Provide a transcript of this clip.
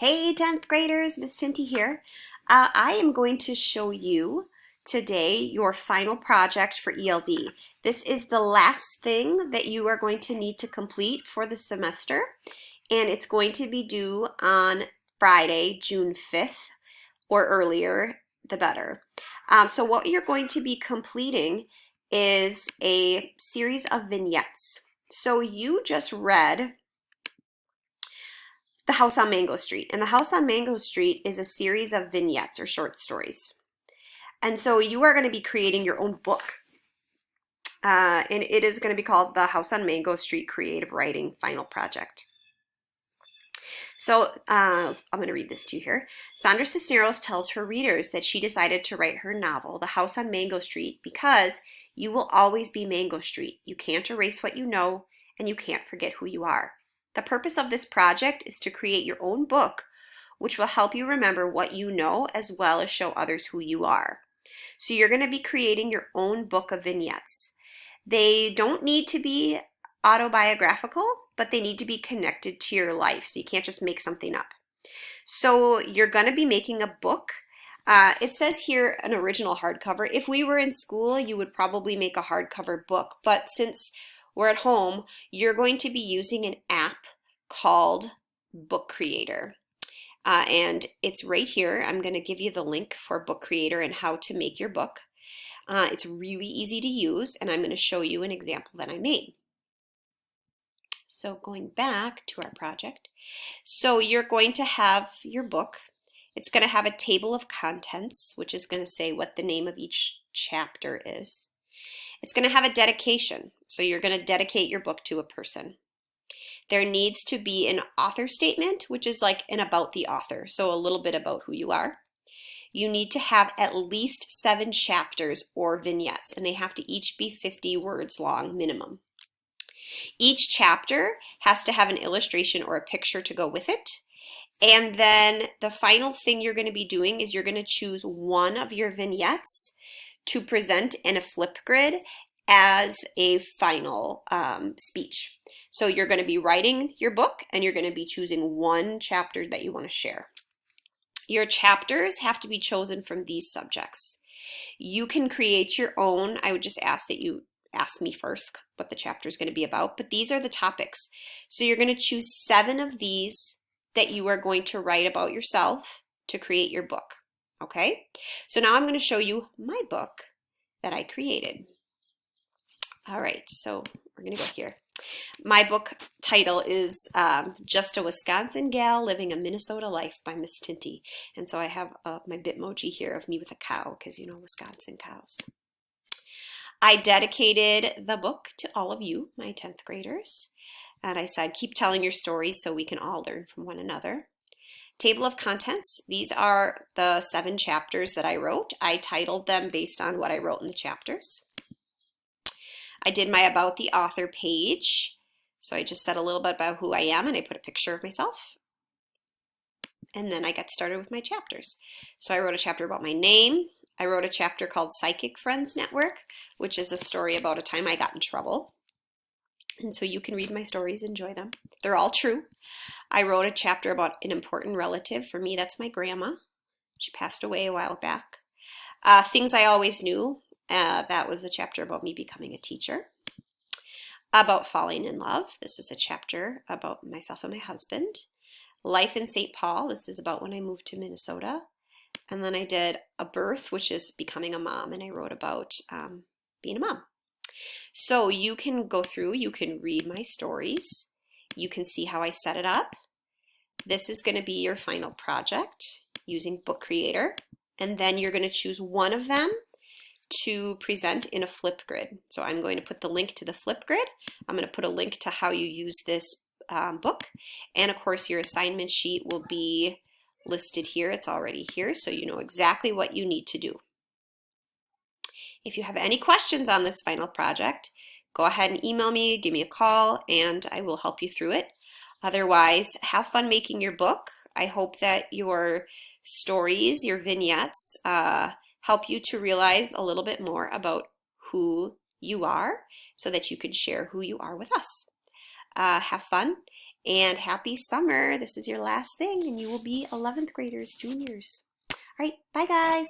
Hey 10th graders, Miss Tinty here. I am going to show you today your final project for ELD. This is the last thing that you are going to need to complete for the semester, and it's going to be due on Friday, June 5th, or earlier, the better. So what you're going to be completing is a series of vignettes. So you just read The House on Mango Street. And The House on Mango Street is a series of vignettes or short stories. And so you are going to be creating your own book. And it is going to be called The House on Mango Street Creative Writing Final Project. So I'm going to read this to you here. Sandra Cisneros tells her readers that she decided to write her novel, The House on Mango Street, because you will always be Mango Street. You can't erase what you know, and you can't forget who you are. The purpose of this project is to create your own book, which will help you remember what you know as well as show others who you are. So you're going to be creating your own book of vignettes. They don't need to be autobiographical, but they need to be connected to your life. So you can't just make something up. So you're going to be making a book. It says here an original hardcover. If we were in school, you would probably make a hardcover book. But since we're at home, you're going to be using an app called Book Creator. And it's right here. I'm going to give you the link for Book Creator and how to make your book. It's really easy to use, and I'm going to show you an example that I made. So going back to our project, so you're going to have your book. It's going to have a table of contents, which is going to say what the name of each chapter is. It's going to have a dedication, so you're going to dedicate your book to a person. There needs to be an author statement, which is like an about the author, so a little bit about who you are. You need to have at least 7 chapters or vignettes, and they have to each be 50 words long minimum. Each chapter has to have an illustration or a picture to go with it. And then the final thing you're going to be doing is you're going to choose one of your vignettes to present in a Flipgrid as a final speech. So you're going to be writing your book and you're going to be choosing one chapter that you want to share. Your chapters have to be chosen from these subjects. You can create your own. I would just ask that you ask me first what the chapter is going to be about, but these are the topics. So you're going to choose 7 of these that you are going to write about yourself to create your book. Okay, so now I'm going to show you my book that I created. All right, so we're going to go here. My book title is Just a Wisconsin Gal Living a Minnesota Life by Miss Tinty. And so I have my Bitmoji here of me with a cow, because you know Wisconsin cows. I dedicated the book to all of you, my 10th graders. And I said, keep telling your stories so we can all learn from one another. Table of contents. These are the 7 chapters that I wrote. I titled them based on what I wrote in the chapters. I did my About the Author page. So I just said a little bit about who I am and I put a picture of myself. And then I got started with my chapters. So I wrote a chapter about my name. I wrote a chapter called Psychic Friends Network, which is a story about a time I got in trouble. And so you can read my stories, enjoy them. They're all true. I wrote a chapter about an important relative. For me, that's my grandma. She passed away a while back. Things I Always Knew. That was a chapter about me becoming a teacher. About falling in love. This is a chapter about myself and my husband. Life in St. Paul. This is about when I moved to Minnesota. And then I did a birth, which is becoming a mom. And I wrote about being a mom. So you can go through, you can read my stories. You can see how I set it up. This is going to be your final project using Book Creator. And then you're going to choose one of them to present in a Flipgrid. So I'm going to put the link to the Flipgrid. I'm going to put a link to how you use this book. And of course your assignment sheet will be listed here. It's already here, so you know exactly what you need to do. If you have any questions on this final project, go ahead and email me, give me a call, and I will help you through it. Otherwise, have fun making your book. I hope that your stories, your vignettes, help you to realize a little bit more about who you are so that you can share who you are with us. Have fun, And happy summer. This is your last thing, and you will be 11th graders, juniors. All right, bye guys.